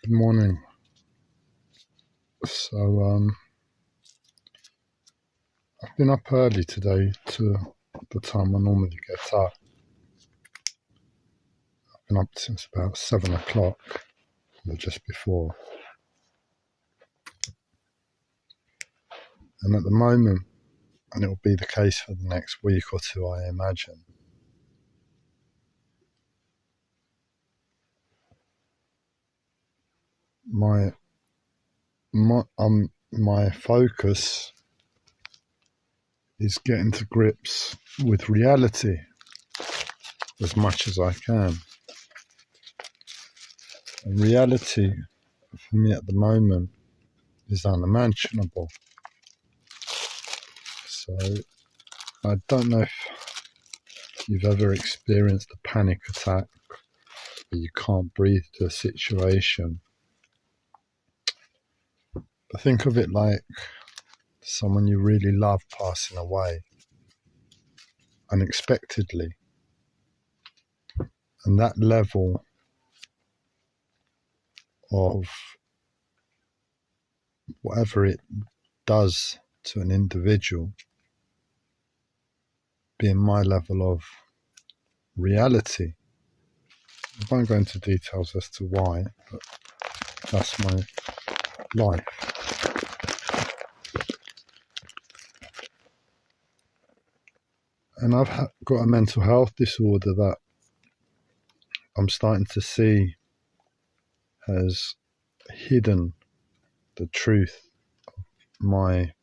Good morning. So, I've been up early today to the time I normally get up. I've been up since about 7 o'clock, or just before. And at the moment, and it will be the case for the next week or two, I imagine, my focus is getting to grips with reality as much as I can. And reality for me at the moment is unimaginable. So I don't know if you've ever experienced a panic attack where you can't breathe to a situation. But think of it like someone you really love passing away unexpectedly. And that level of whatever it does to an individual being my level of reality. I won't go into details as to why, but that's my life. And I've got a mental health disorder that I'm starting to see has hidden the truth of my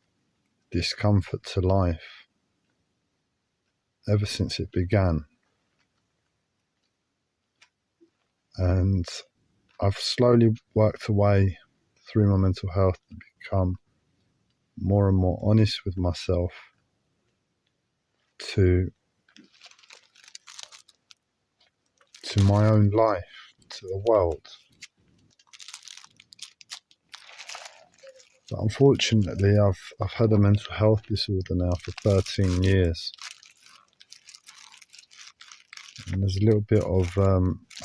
discomfort to life ever since it began. And I've slowly worked away through my mental health to become more and more honest with myself, to my own life, to the world. But unfortunately, I've had a mental health disorder now for 13 years. And there's a little bit of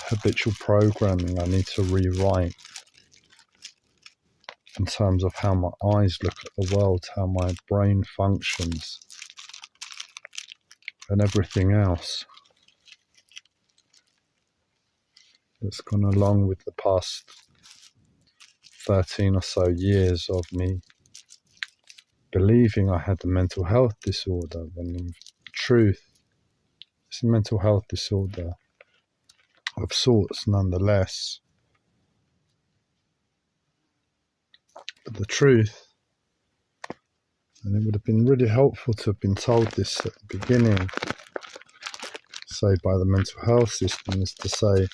habitual programming I need to rewrite in terms of how my eyes look at the world, how my brain functions, and everything else that's gone along with the past 13 or so years of me believing I had a mental health disorder, when in truth it's a mental health disorder of sorts nonetheless. But the truth, and it would have been really helpful to have been told this at the beginning, say by the mental health system, is to say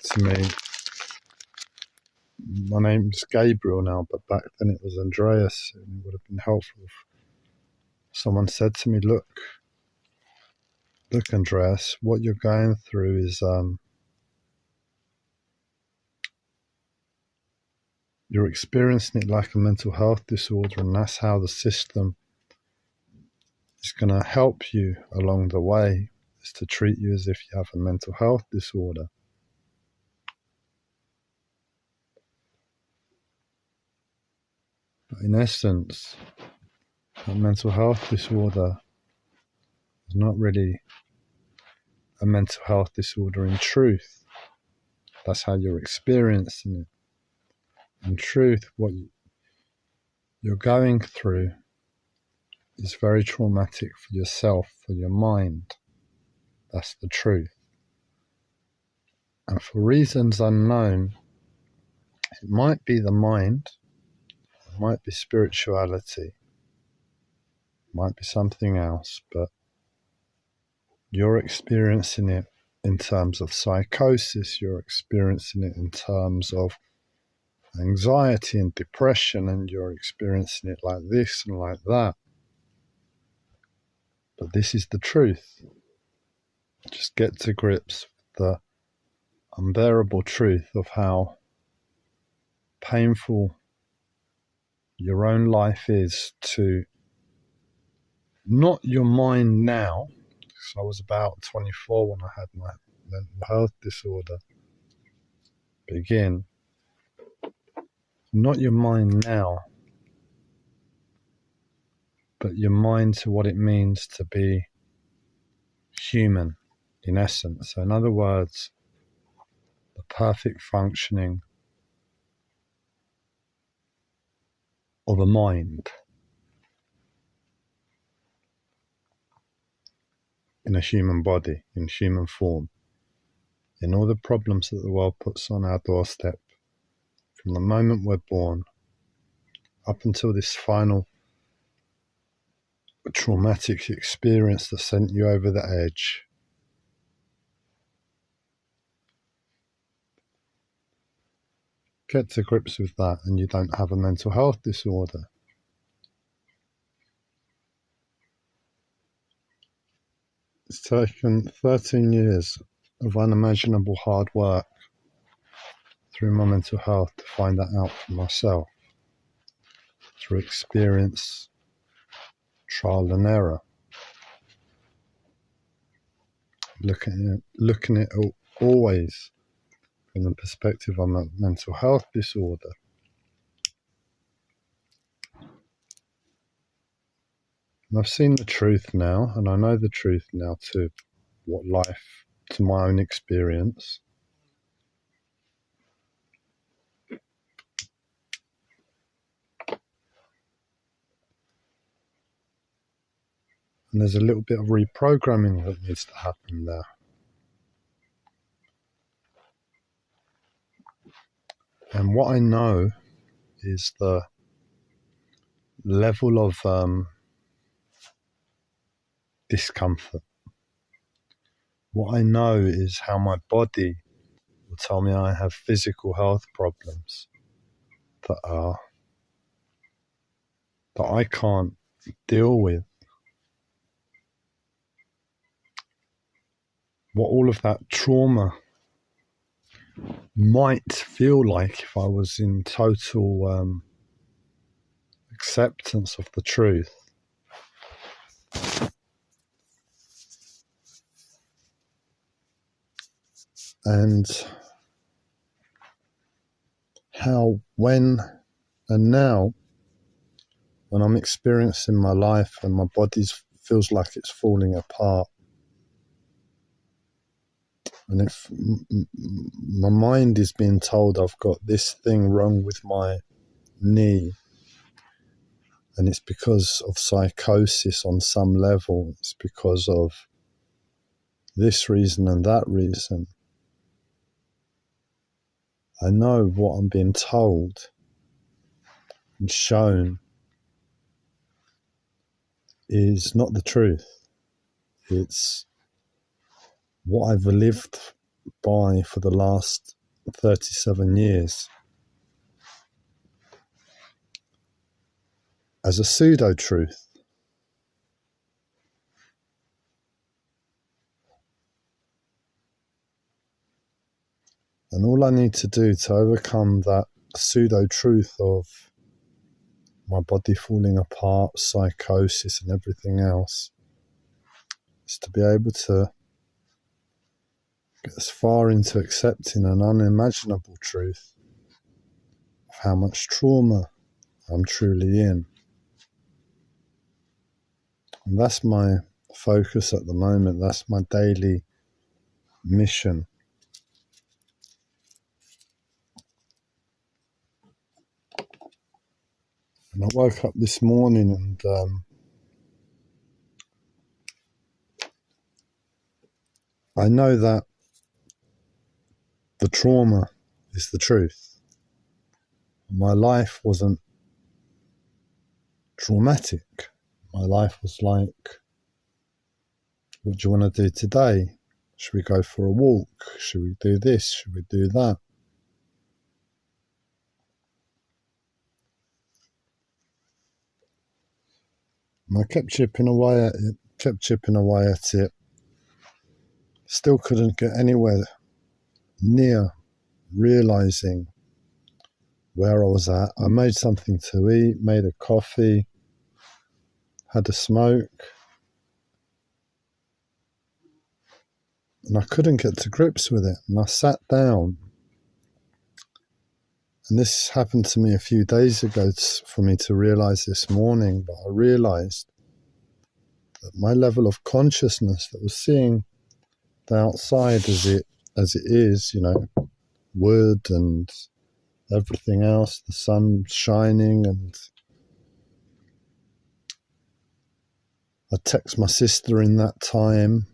to me, my name's Gabriel now, but back then it was Andreas, and it would have been helpful if someone said to me, look Andreas, what you're going through is you're experiencing it like a mental health disorder, and that's how the system is going to help you along the way, is to treat you as if you have a mental health disorder. But in essence, a mental health disorder is not really a mental health disorder in truth. That's how you're experiencing it. In truth, what you're going through is very traumatic for yourself, for your mind. That's the truth. And for reasons unknown, it might be the mind, it might be spirituality, it might be something else, but you're experiencing it in terms of psychosis, you're experiencing it in terms of anxiety and depression, and you're experiencing it like this and like that. But this is the truth. Just get to grips with the unbearable truth of how painful your own life is to not your mind now. So I was about 24 when I had my mental health disorder. begin. Not your mind now, but your mind to what it means to be human, in essence. So in other words, the perfect functioning of a mind in a human body, in human form, in all the problems that the world puts on our doorstep, from the moment we're born up until this final traumatic experience that sent you over the edge. Get to grips with that and you don't have a mental health disorder. It's taken 13 years of unimaginable hard work through my mental health to find that out for myself, through experience, trial and error, looking at it always from the perspective of a mental health disorder. And I've seen the truth now, and I know the truth now to what life, to my own experience. And there's a little bit of reprogramming that needs to happen there. And what I know is the level of discomfort. What I know is how my body will tell me I have physical health problems that I can't deal with. What all of that trauma might feel like if I was in total acceptance of the truth. And how, when and now, when I'm experiencing my life and my body feels like it's falling apart, and if my mind is being told I've got this thing wrong with my knee, and it's because of psychosis on some level, it's because of this reason and that reason, I know what I'm being told and shown is not the truth. It's what I've lived by for the last 37 years as a pseudo-truth. And all I need to do to overcome that pseudo-truth of my body falling apart, psychosis and everything else is to be able to get as far into accepting an unimaginable truth of how much trauma I'm truly in. And that's my focus at the moment. That's my daily mission. And I woke up this morning and I know that the trauma is the truth. My life wasn't traumatic. My life was like, what do you want to do today? Should we go for a walk? Should we do this? Should we do that? And I kept chipping away at it, Still couldn't get anywhere near realizing where I was at. I made something to eat, made a coffee, had a smoke, and I couldn't get to grips with it. And I sat down And this happened to me a few days ago for me to realize this morning, but I realized that my level of consciousness that was seeing the outside as it is, wood and everything else, the sun shining, and I text my sister in that time.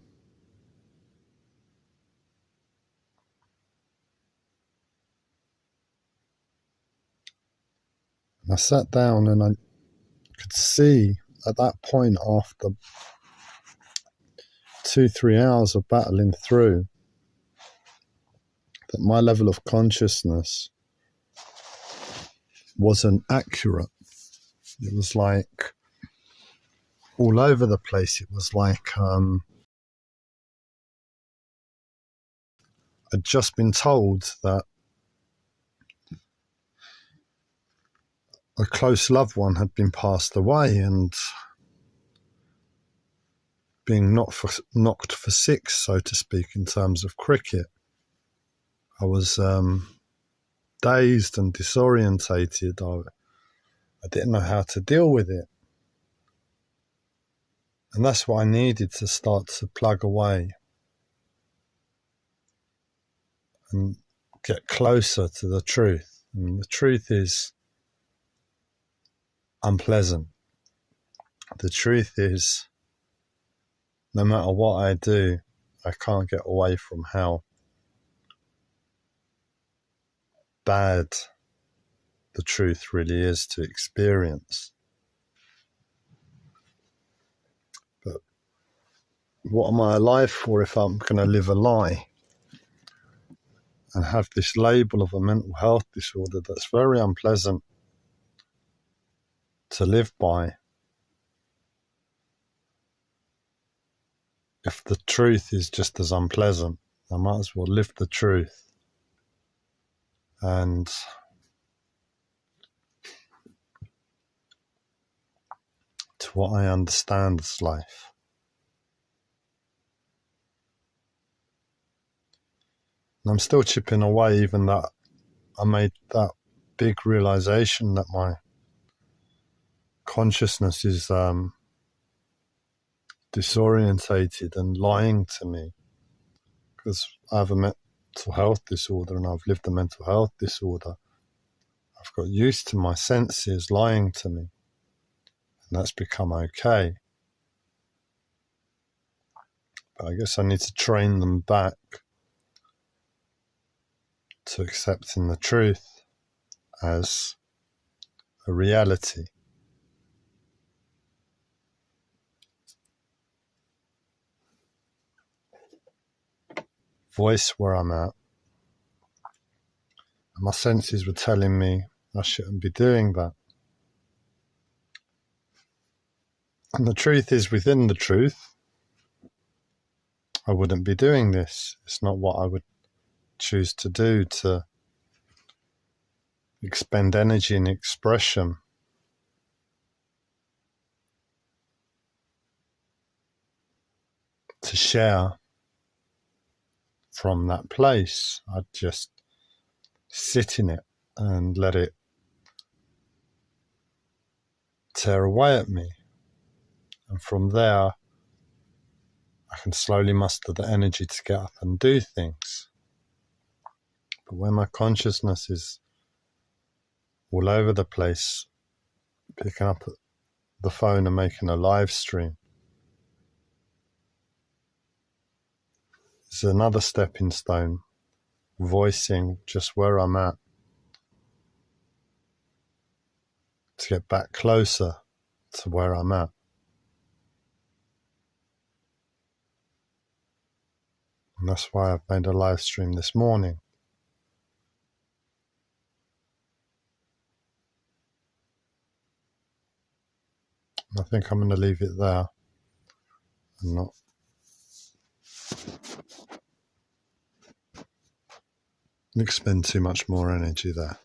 And I sat down and I could see at that point, after 2-3 hours of battling through, that my level of consciousness wasn't accurate. It was like all over the place. It was like I'd just been told that a close loved one had been passed away, and being knocked for six, so to speak, in terms of cricket. I was dazed and disorientated. I didn't know how to deal with it. And that's what I needed to start to plug away and get closer to the truth. And the truth is unpleasant. The truth is, no matter what I do, I can't get away from how bad the truth really is to experience. But what am I alive for if I'm going to live a lie and have this label of a mental health disorder that's very unpleasant to live by? If the truth is just as unpleasant, I might as well live the truth and to what I understand as life. And I'm still chipping away, even that I made that big realization that my consciousness is disorientated and lying to me, because I have a mental health disorder and I've lived a mental health disorder. I've got used to my senses lying to me, and that's become okay. But I guess I need to train them back to accepting the truth as a reality. Voice where I'm at. And my senses were telling me I shouldn't be doing that. And the truth is, within the truth, I wouldn't be doing this. It's not what I would choose to do, to expend energy and expression. To share from that place. I'd just sit in it and let it tear away at me. And from there, I can slowly muster the energy to get up and do things. But when my consciousness is all over the place, picking up the phone and making a live stream, it's another stepping stone, voicing just where I'm at, to get back closer to where I'm at. And that's why I've made a live stream this morning. And I think I'm going to leave it there and not expend too much more energy there.